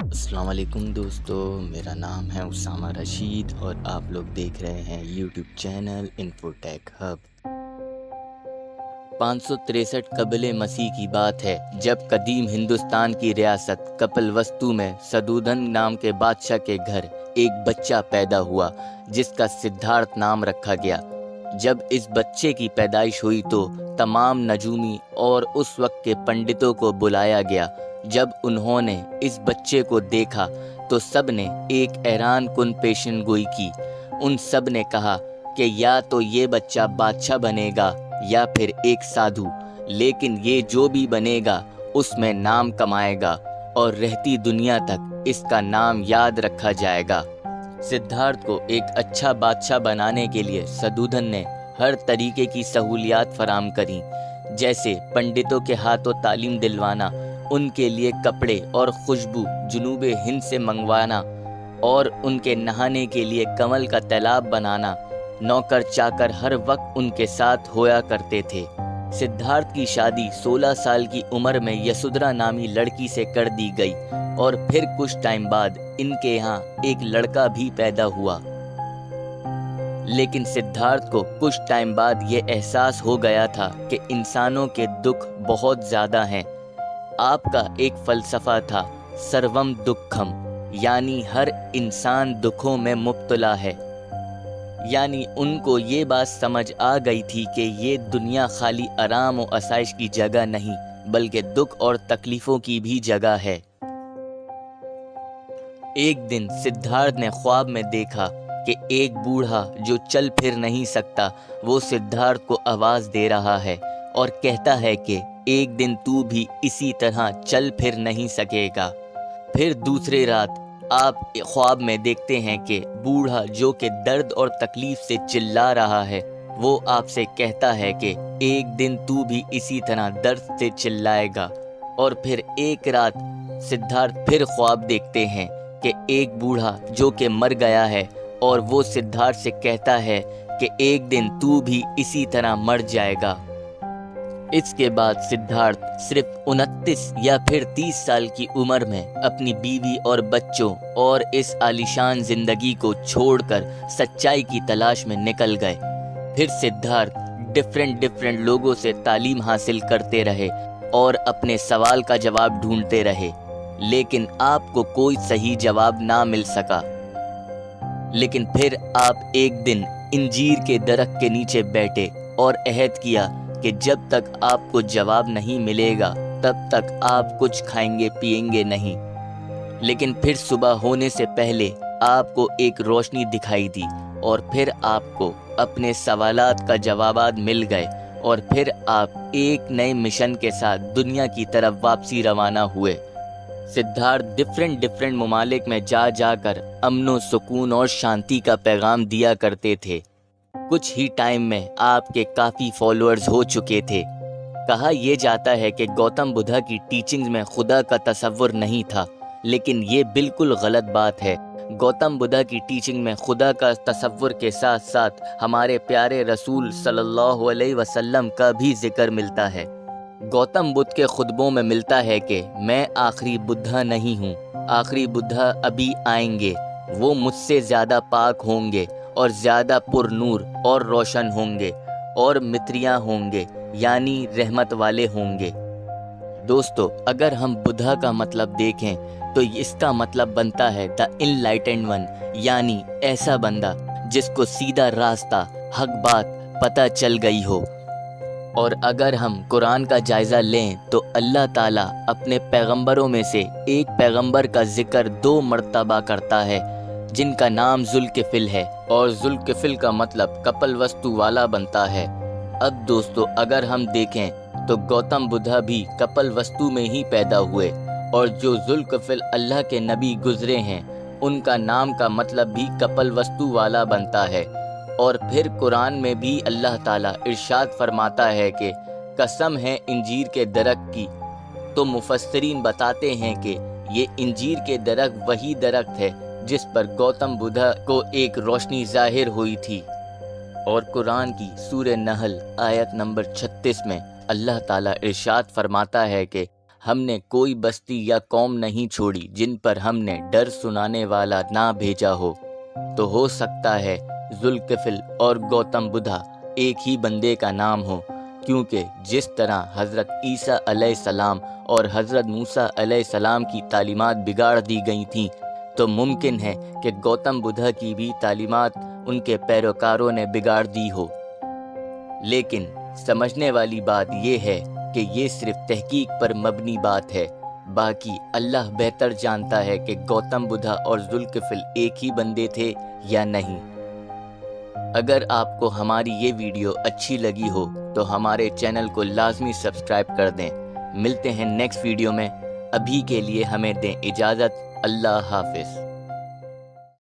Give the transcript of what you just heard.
السلام علیکم دوستو، میرا نام ہے اسامہ رشید اور آپ لوگ دیکھ رہے ہیں یوٹیوب چینل انفوٹیک ہب۔ 563 قبل مسیح کی بات ہے جب قدیم ہندوستان کی ریاست کپل وستو میں سدودھن نام کے بادشاہ کے گھر ایک بچہ پیدا ہوا جس کا سدھارتھ نام رکھا گیا۔ جب اس بچے کی پیدائش ہوئی تو تمام نجومی اور اس وقت کے پنڈتوں کو بلایا گیا۔ جب انہوں نے اس بچے کو دیکھا تو سب نے ایک حیران کن پیشن گوئی کی۔ ان سب نے کہا کہ یا تو یہ بچہ بادشاہ بنے گا یا پھر ایک سادھو، لیکن یہ جو بھی بنے گا اس میں نام کمائے گا اور رہتی دنیا تک اس کا نام یاد رکھا جائے گا۔ سدھارتھ کو ایک اچھا بادشاہ بنانے کے لیے سدودھن نے ہر طریقے کی سہولیات فراہم کریں، جیسے پنڈتوں کے ہاتھوں تعلیم دلوانا، ان کے لیے کپڑے اور خوشبو جنوب ہند سے منگوانا اور ان کے نہانے کے لیے کمل کا تالاب بنانا۔ نوکر چاکر ہر وقت ان کے ساتھ ہویا کرتے تھے۔ سدھارتھ کی شادی 16 سال کی عمر میں یسودھرا نامی لڑکی سے کر دی گئی اور پھر کچھ ٹائم بعد ان کے یہاں ایک لڑکا بھی پیدا ہوا۔ لیکن سدھارتھ کو کچھ ٹائم بعد یہ احساس ہو گیا تھا کہ انسانوں کے دکھ بہت زیادہ ہیں۔ آپ کا ایک فلسفہ تھا، سروم دکھم، یعنی ہر انسان دکھوں میں مبتلا ہے۔ یعنی ان کو یہ بات سمجھ آ گئی تھی کہ یہ دنیا خالی آرام و آسائش کی جگہ نہیں بلکہ دکھ اور تکلیفوں کی بھی جگہ ہے۔ ایک دن سدھارتھ نے خواب میں دیکھا کہ ایک بوڑھا جو چل پھر نہیں سکتا وہ سدھارتھ کو آواز دے رہا ہے اور کہتا ہے کہ ایک دن تو بھی اسی طرح چل پھر نہیں سکے گا۔ پھر دوسری رات آپ خواب میں دیکھتے ہیں کہ بوڑھا جو کہ درد اور تکلیف سے چلا رہا ہے وہ آپ سے کہتا ہے کہ ایک دن تو بھی اسی طرح درد سے چلائے گا۔ اور پھر ایک رات سدھارتھ پھر خواب دیکھتے ہیں کہ ایک بوڑھا جو کہ مر گیا ہے اور وہ سدھارتھ سے کہتا ہے کہ ایک دن تو بھی اسی طرح مر جائے گا۔ اس کے بعد سدھارتھ صرف 29 یا پھر 30 سال کی عمر میں اپنی بیوی اور بچوں اور اس عالیشان زندگی کو چھوڑ کر سچائی کی تلاش میں نکل گئے۔ پھر سدھارتھ ڈفرینٹ لوگوں سے تعلیم حاصل کرتے رہے اور اپنے سوال کا جواب ڈھونڈتے رہے، لیکن آپ کو کوئی صحیح جواب نہ مل سکا۔ لیکن پھر آپ ایک دن انجیر کے درخت کے نیچے بیٹھے اور عہد کیا کہ جب تک آپ کو جواب نہیں ملے گا تب تک آپ کچھ کھائیں گے پئیں گے نہیں۔ لیکن پھر صبح ہونے سے پہلے آپ کو ایک روشنی دکھائی دی اور پھر آپ کو اپنے سوالات کا جوابات مل گئے اور پھر آپ ایک نئے مشن کے ساتھ دنیا کی طرف واپسی روانہ ہوئے۔ سدھارتھ ڈفرینٹ ممالک میں جا جا کر امن و سکون اور شانتی کا پیغام دیا کرتے تھے۔ کچھ ہی ٹائم میں آپ کے کافی فالوورز ہو چکے تھے۔ کہا یہ جاتا ہے کہ گوتم بدھا کی ٹیچنگز میں خدا کا تصور نہیں تھا، لیکن یہ بالکل غلط بات ہے۔ گوتم بدھا کی ٹیچنگ میں خدا کا تصور کے ساتھ ساتھ ہمارے پیارے رسول صلی اللہ علیہ وسلم کا بھی ذکر ملتا ہے۔ گوتم بدھ کے خطبوں میں ملتا ہے کہ میں آخری بدھا نہیں ہوں، آخری بدھا ابھی آئیں گے، وہ مجھ سے زیادہ پاک ہوں گے اور زیادہ پر نور اور روشن ہوں گے اور متریاں ہوں گے، یعنی رحمت والے ہوں گے۔ دوستو، اگر ہم بدھا کا مطلب دیکھیں تو اس کا مطلب بنتا ہے دا انلائٹنڈ ون، یعنی ایسا بندہ جس کو سیدھا راستہ، حق بات پتہ چل گئی ہو۔ اور اگر ہم قرآن کا جائزہ لیں تو اللہ تعالیٰ اپنے پیغمبروں میں سے ایک پیغمبر کا ذکر 2 مرتبہ کرتا ہے جن کا نام ذوالکفل ہے، اور ذوالکفل کا مطلب کپل وستو والا بنتا ہے۔ اب دوستو، اگر ہم دیکھیں تو گوتم بدھا بھی کپل وستو میں ہی پیدا ہوئے، اور جو ذوالکفل اللہ کے نبی گزرے ہیں ان کا نام کا مطلب بھی کپل وستو والا بنتا ہے۔ اور پھر قرآن میں بھی اللہ تعالیٰ ارشاد فرماتا ہے کہ قسم ہے انجیر کے درخت کی، تو مفسرین بتاتے ہیں کہ یہ انجیر کے درخت وہی درخت ہے جس پر گوتم بدھا کو ایک روشنی ظاہر ہوئی تھی۔ اور قرآن کی سورہ نحل آیت نمبر 36 میں اللہ تعالیٰ ارشاد فرماتا ہے کہ ہم نے کوئی بستی یا قوم نہیں چھوڑی جن پر ہم نے ڈر سنانے والا نہ بھیجا ہو۔ تو ہو سکتا ہے ذوالکفل اور گوتم بدھا ایک ہی بندے کا نام ہو، کیونکہ جس طرح حضرت عیسیٰ علیہ السلام اور حضرت موسیٰ علیہ السلام کی تعلیمات بگاڑ دی گئی تھیں، تو ممکن ہے کہ گوتم بدھا کی بھی تعلیمات ان کے پیروکاروں نے بگاڑ دی ہو۔ لیکن سمجھنے والی بات یہ ہے کہ یہ صرف تحقیق پر مبنی بات ہے، باقی اللہ بہتر جانتا ہے کہ گوتم بدھا اور ذوالکفل ایک ہی بندے تھے یا نہیں۔ اگر آپ کو ہماری یہ ویڈیو اچھی لگی ہو تو ہمارے چینل کو لازمی سبسکرائب کر دیں۔ ملتے ہیں نیکسٹ ویڈیو میں، ابھی کے لیے ہمیں دیں اجازت۔ اللہ حافظ۔